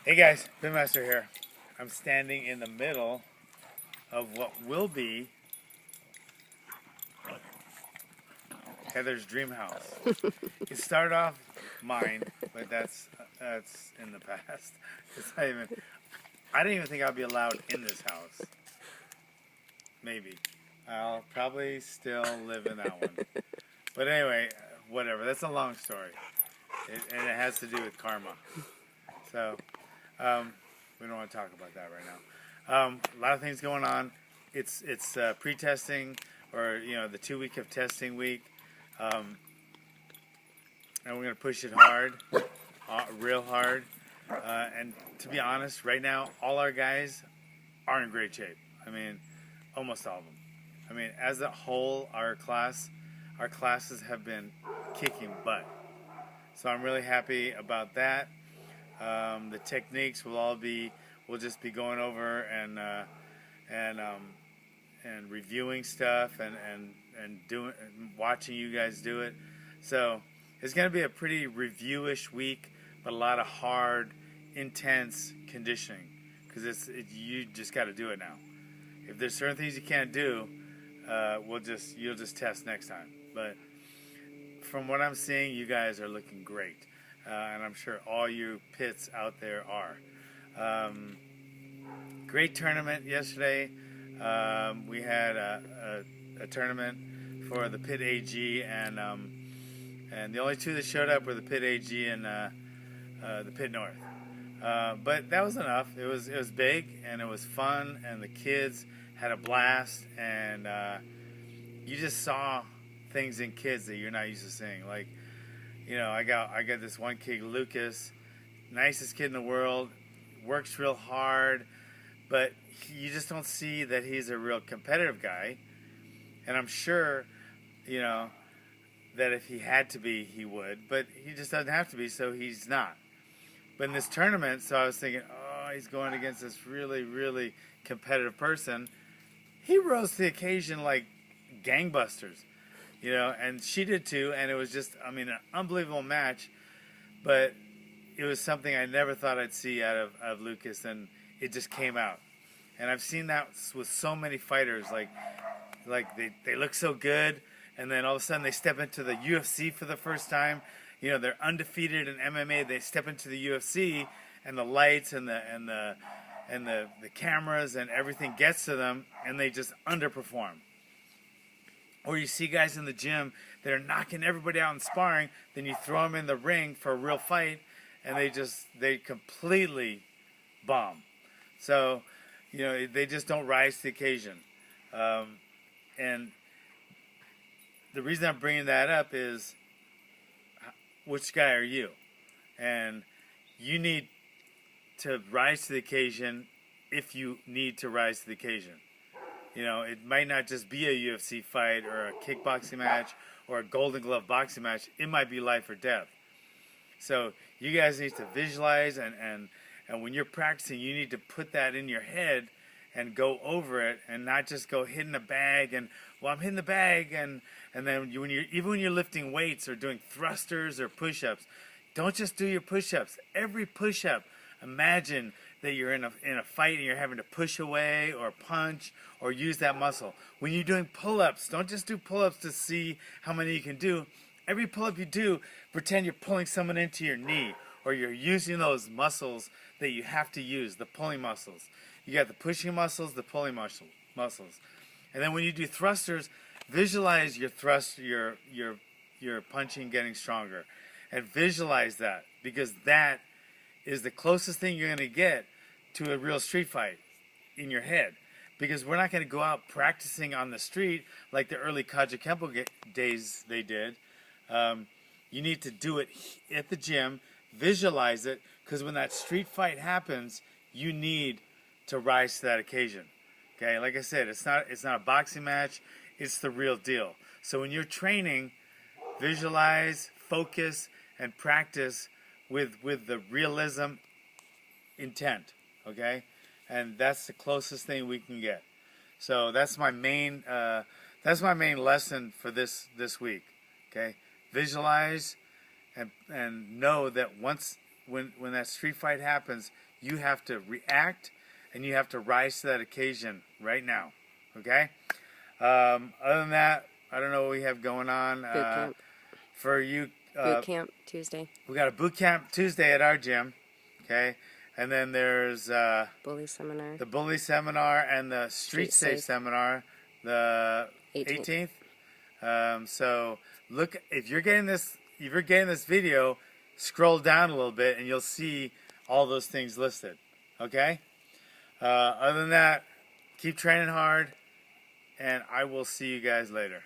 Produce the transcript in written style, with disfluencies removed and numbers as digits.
Hey guys, Pitmaster here. I'm standing in the middle of what will be Heather's dream house. It started off mine, but that's in the past. It's not even. I didn't even think I'd be allowed in this house. Maybe I'll probably still live in that one. But anyway, whatever. That's a long story, and it has to do with karma. So um, we don't want to talk about that right now. A lot of things going on. It's pre-testing, or the 2 week of testing week, um, and we're gonna push it hard, real hard. And to be honest, right now all our guys are in great shape. I mean, almost all of them. I mean, as a whole, our classes have been kicking butt. So I'm really happy about that. The techniques we'll just be going over and reviewing stuff and doing and watching you guys do it. So it's going to be a pretty reviewish week, but a lot of hard, intense conditioning because you just got to do it now. If there's certain things you can't do, you'll just test next time. But from what I'm seeing, you guys are looking great. And I'm sure all you pits out there are. Great tournament yesterday. We had a tournament for the Pit AG, and the only two that showed up were the Pit AG and the Pit North. But that was enough. It was big and it was fun, and the kids had a blast, and you just saw things in kids that you're not used to seeing. Like, I got this one kid, Lucas, nicest kid in the world, works real hard, but you just don't see that he's a real competitive guy. And I'm sure, that if he had to be, he would, but he just doesn't have to be, so he's not. But in this tournament, so I was thinking, oh, he's going against this really, really competitive person. He rose to the occasion like gangbusters. And she did too, and it was just, an unbelievable match, but it was something I never thought I'd see out of Lucas, and it just came out. And I've seen that with so many fighters, like they look so good, and then all of a sudden they step into the UFC for the first time. They're undefeated in MMA, they step into the UFC, and the lights and the cameras and everything gets to them, and they just underperform. Or you see guys in the gym that are knocking everybody out in sparring, then you throw them in the ring for a real fight, and they completely bomb. So, they just don't rise to the occasion. And the reason I'm bringing that up is, which guy are you? And you need to rise to the occasion if you need to rise to the occasion. It might not just be a UFC fight or a kickboxing match or a Golden Glove boxing match. It might be life or death. So you guys need to visualize, and when you're practicing, you need to put that in your head and go over it, and not just go hitting a bag and, well, I'm hitting the bag, and then even when you're lifting weights or doing thrusters or push-ups, don't just do your push-ups. Every push-up, imagine that you're in a fight and you're having to push away or punch or use that muscle. When you're doing pull-ups, don't just do pull-ups to see how many you can do. Every pull-up you do, pretend you're pulling someone into your knee, or you're using those muscles that you have to use, the pulling muscles. You got the pushing muscles, the pulling muscles. And then when you do thrusters, visualize your your punching getting stronger. And visualize that, because that is the closest thing you're going to get to a real street fight in your head. Because we're not going to go out practicing on the street like the early Kaja Kempo days they did. You need to do it at the gym, visualize it, because when that street fight happens, you need to rise to that occasion. Okay, like I said, it's not a boxing match, it's the real deal. So when you're training, visualize, focus, and practice with the realism intent, okay? And that's the closest thing we can get. So that's my main lesson for this week, okay? Visualize and know that once when that street fight happens, you have to react and you have to rise to that occasion right now. Okay? Other than that, I don't know what we have going on. Boot camp. For you. Boot camp Tuesday. We got a boot camp Tuesday at our gym. Okay? And then there's Bully seminar. the bully seminar and the street safe seminar, the 18th. So look, if you're getting this video, scroll down a little bit and you'll see all those things listed. Okay? Other than that, keep training hard, and I will see you guys later.